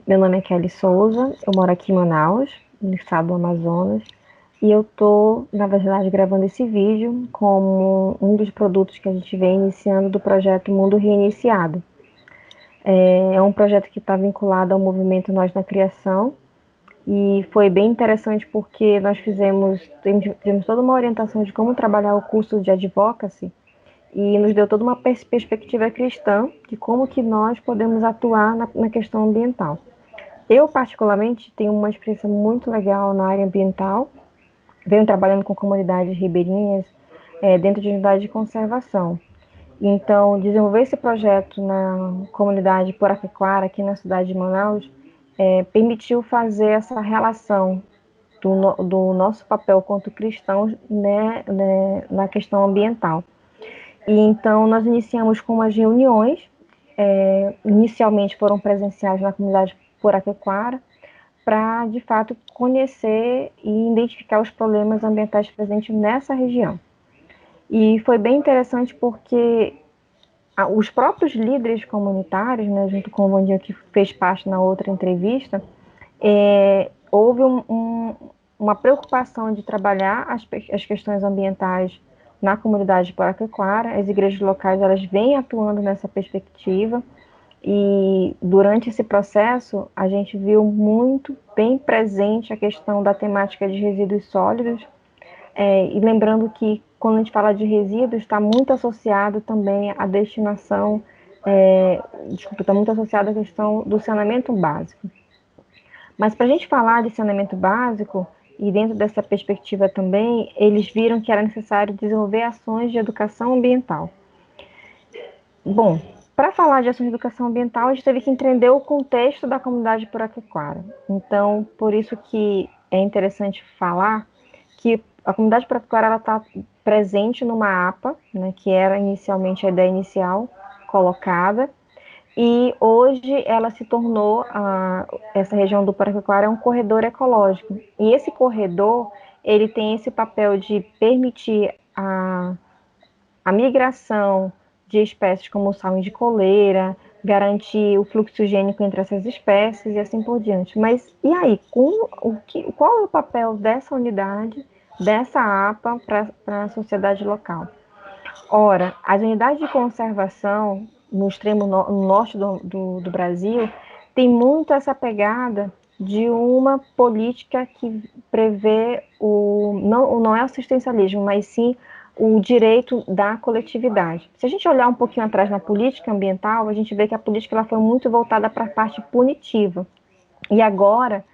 Meu nome é Kelly Souza, eu moro aqui em Manaus, no estado do Amazonas, e eu estou, na verdade, gravando esse vídeo como um dos produtos que a gente vem iniciando do projeto Mundo Reiniciado. É um projeto que está vinculado ao movimento Nós na Criação, e foi bem interessante porque nós tivemos toda uma orientação de como trabalhar o curso de Advocacy, e nos deu toda uma perspectiva cristã de como que nós podemos atuar na questão ambiental. Eu, particularmente, tenho uma experiência muito legal na área ambiental. Venho trabalhando com comunidades ribeirinhas dentro de unidade de conservação. Então, desenvolver esse projeto na comunidade Poraquequara, aqui na cidade de Manaus, permitiu fazer essa relação do nosso papel quanto cristãos, na questão ambiental. E então, nós iniciamos com umas reuniões, inicialmente foram presenciais na comunidade Poraquequara, para, de fato, conhecer e identificar os problemas ambientais presentes nessa região. E foi bem interessante porque os próprios líderes comunitários, né, junto com o Vandinho que fez parte na outra entrevista, houve uma preocupação de trabalhar as questões ambientais na comunidade de Poraquequara. As igrejas locais elas vêm atuando nessa perspectiva. E durante esse processo, a gente viu muito bem presente a questão da temática de resíduos sólidos, e lembrando que quando a gente fala de resíduos, está muito associado também à destinação, está muito associado à questão do saneamento básico. Mas para a gente falar de saneamento básico, e dentro dessa perspectiva também, eles viram que era necessário desenvolver ações de educação ambiental. Bom, para falar de ações de educação ambiental, a gente teve que entender o contexto da comunidade Poraquequara. Então, por isso que é interessante falar que a comunidade Poraquequara está presente numa APA, né, que era inicialmente a ideia inicial colocada, e hoje ela se tornou, essa região do Poraquequara é um corredor ecológico. E esse corredor, ele tem esse papel de permitir a migração de espécies como o salmão de coleira, garantir o fluxo gênico entre essas espécies e assim por diante. Mas e aí, qual é o papel dessa unidade, dessa APA para a sociedade local? Ora, as unidades de conservação no extremo norte do Brasil tem muito essa pegada de uma política que prevê não é assistencialismo, mas sim o direito da coletividade. Se a gente olhar um pouquinho atrás na política ambiental, a gente vê que a política ela foi muito voltada para a parte punitiva. E agora,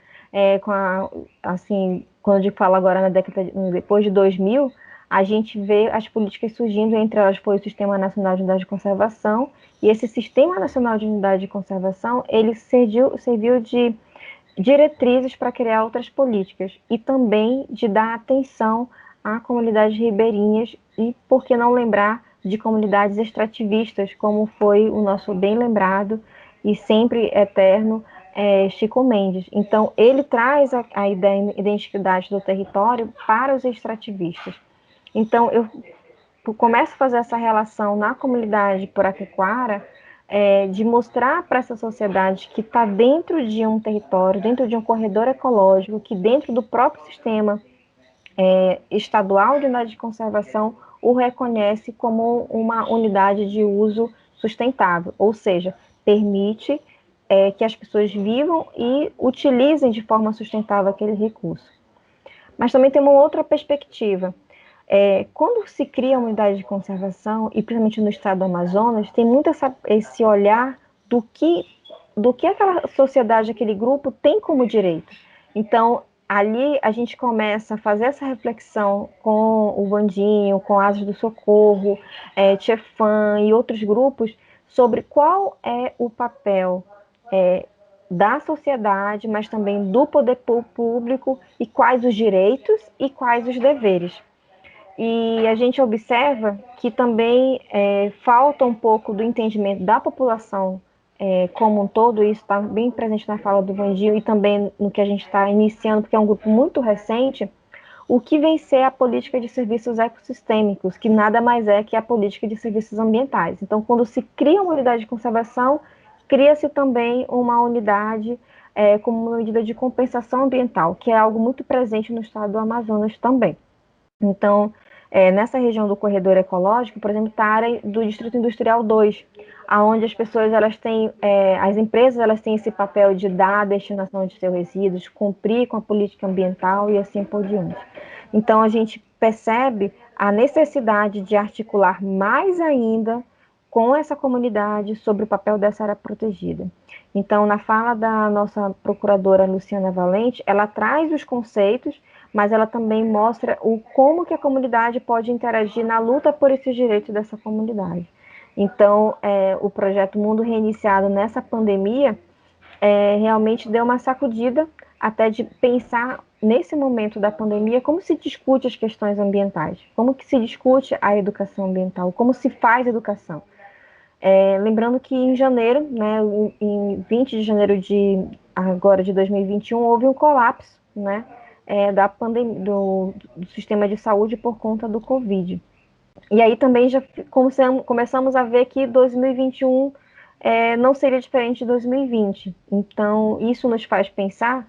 quando eu falo agora na década depois de 2000, a gente vê as políticas surgindo, entre elas foi o Sistema Nacional de Unidade de Conservação, e esse Sistema Nacional de Unidade de Conservação, ele serviu de diretrizes para criar outras políticas e também de dar atenção a comunidades ribeirinhas e, por que não lembrar, de comunidades extrativistas, como foi o nosso bem lembrado e sempre eterno Chico Mendes. Então, ele traz a identidade do território para os extrativistas. Então, eu começo a fazer essa relação na comunidade Poraquequara, de mostrar para essa sociedade que está dentro de um território, dentro de um corredor ecológico, que dentro do próprio sistema estadual de unidade de conservação o reconhece como uma unidade de uso sustentável, ou seja, permite que as pessoas vivam e utilizem de forma sustentável aquele recurso. Mas também tem uma outra perspectiva. Quando se cria uma unidade de conservação, e principalmente no estado do Amazonas, tem muito esse olhar do que aquela sociedade, aquele grupo tem como direito. Então, ali a gente começa a fazer essa reflexão com o Vandinho, com Asas do Socorro, Tchefan e outros grupos, sobre qual é o papel da sociedade, mas também do poder público, e quais os direitos e quais os deveres. E a gente observa que também falta um pouco do entendimento da população como um todo, e isso está bem presente na fala do Vandinho e também no que a gente está iniciando, porque é um grupo muito recente, o que vem ser a política de serviços ecossistêmicos, que nada mais é que a política de serviços ambientais. Então, quando se cria uma unidade de conservação, cria-se também uma unidade como uma medida de compensação ambiental, que é algo muito presente no estado do Amazonas também. Então, nessa região do corredor ecológico, por exemplo, está a área do Distrito Industrial 2, aonde as pessoas elas têm, as empresas elas têm esse papel de dar a destinação de seus resíduos, cumprir com a política ambiental e assim por diante. Então, a gente percebe a necessidade de articular mais ainda com essa comunidade sobre o papel dessa área protegida. Então, na fala da nossa procuradora Luciana Valente, ela traz os conceitos, mas ela também mostra como que a comunidade pode interagir na luta por esses direitos dessa comunidade. Então, o projeto Mundo Reiniciado nessa pandemia realmente deu uma sacudida até de pensar nesse momento da pandemia como se discute as questões ambientais, como que se discute a educação ambiental, como se faz educação. Lembrando que em janeiro, né, em 20 de janeiro agora de 2021, houve um colapso, né, da pandemia, do sistema de saúde por conta do Covid. E aí também já começamos a ver que 2021 não seria diferente de 2020. Então, isso nos faz pensar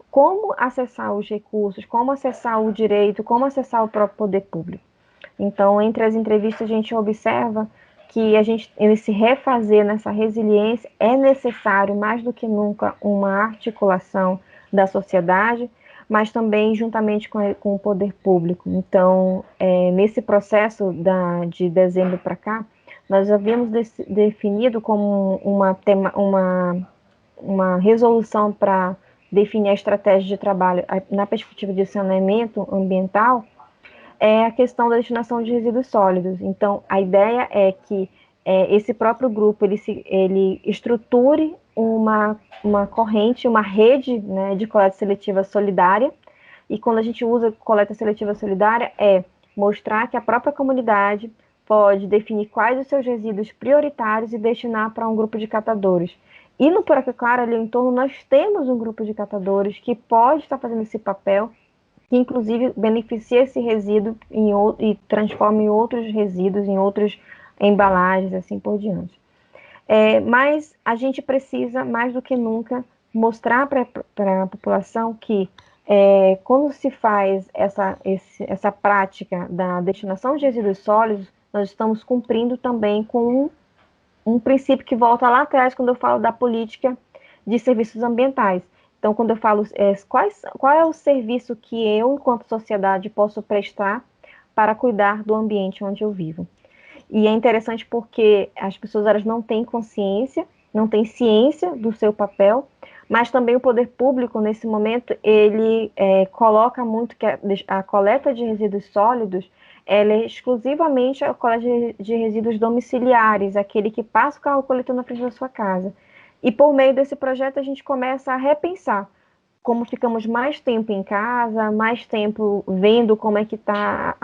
como acessar os recursos, como acessar o direito, como acessar o próprio poder público. Então, entre as entrevistas, a gente observa que nesse refazer, nessa resiliência, é necessário, mais do que nunca, uma articulação da sociedade, mas também juntamente com o poder público. Então, nesse processo de dezembro para cá, nós havíamos definido como uma resolução para definir a estratégia de trabalho na perspectiva de saneamento ambiental, a questão da destinação de resíduos sólidos. Então, a ideia é que esse próprio grupo ele estruture uma corrente, uma rede, né, de coleta seletiva solidária. E quando a gente usa coleta seletiva solidária, mostrar que a própria comunidade pode definir quais os seus resíduos prioritários e destinar para um grupo de catadores. E no Buraco Claro, ali em torno, nós temos um grupo de catadores que pode estar fazendo esse papel, que inclusive beneficia esse resíduo e transforma em outros resíduos, em outras embalagens, assim por diante. Mas a gente precisa, mais do que nunca, mostrar para a população que quando se faz essa prática da destinação de resíduos sólidos, nós estamos cumprindo também com um princípio que volta lá atrás, quando eu falo da política de serviços ambientais. Então, quando eu falo qual é o serviço que eu, enquanto sociedade, posso prestar para cuidar do ambiente onde eu vivo. E é interessante porque as pessoas elas não têm consciência, não têm ciência do seu papel, mas também o poder público, nesse momento, ele coloca muito que a coleta de resíduos sólidos ela é exclusivamente a coleta de resíduos domiciliares, aquele que passa o carro coletor na frente da sua casa. E por meio desse projeto a gente começa a repensar como ficamos mais tempo em casa, mais tempo vendo como é que está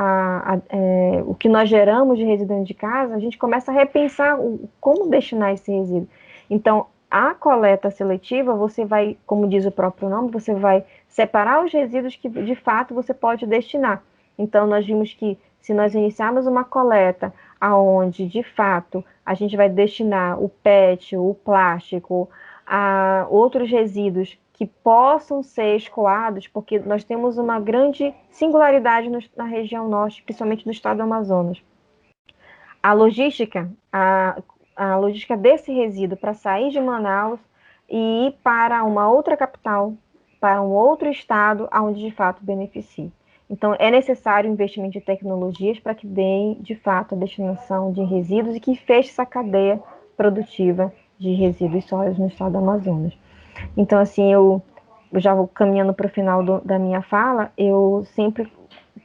o que nós geramos de resíduo dentro de casa, a gente começa a repensar como destinar esse resíduo. Então, a coleta seletiva, você vai, como diz o próprio nome, você vai separar os resíduos que de fato você pode destinar. Então, nós vimos que se nós iniciarmos uma coleta aonde de fato a gente vai destinar o PET, o plástico, a outros resíduos que possam ser escoados, porque nós temos uma grande singularidade na região norte, principalmente no estado do Amazonas. A logística, a logística desse resíduo para sair de Manaus e ir para uma outra capital, para um outro estado, onde de fato beneficie. Então, é necessário investimento de tecnologias para que deem, de fato, a destinação de resíduos e que feche essa cadeia produtiva de resíduos sólidos no estado do Amazonas. Então, assim, eu já vou caminhando para o final da minha fala, eu sempre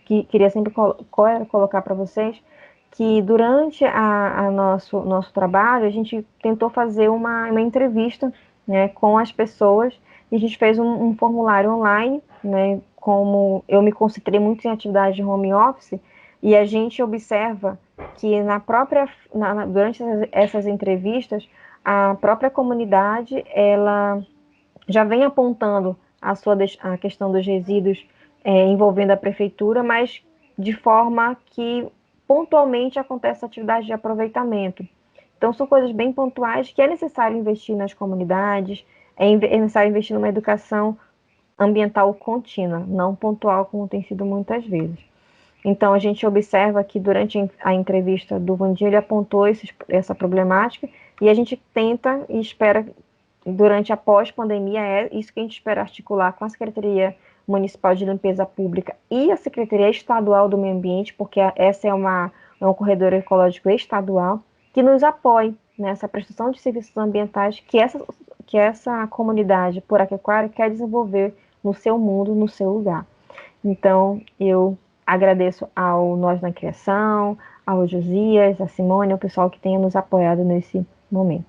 queria sempre colocar para vocês que durante nosso trabalho, a gente tentou fazer uma entrevista, né, com as pessoas, e a gente fez um formulário online, né, como eu me concentrei muito em atividade de home office, e a gente observa que durante essas entrevistas, a própria comunidade, ela já vem apontando a questão dos resíduos envolvendo a prefeitura, mas de forma que pontualmente acontece atividade de aproveitamento. Então, são coisas bem pontuais que é necessário investir nas comunidades, é necessário investir numa educação ambiental contínua, não pontual, como tem sido muitas vezes. Então, a gente observa que durante a entrevista do Vandinho, ele apontou essa problemática, e a gente tenta e espera, durante a pós-pandemia, é isso que a gente espera articular com a Secretaria Municipal de Limpeza Pública e a Secretaria Estadual do Meio Ambiente, porque essa é um corredor ecológico estadual, que nos apoie nessa prestação de serviços ambientais que essa comunidade poraquequara quer desenvolver no seu mundo, no seu lugar. Então, eu agradeço ao Nós na Criação, ao Josias, a Simone, ao pessoal que tenha nos apoiado nesse momento.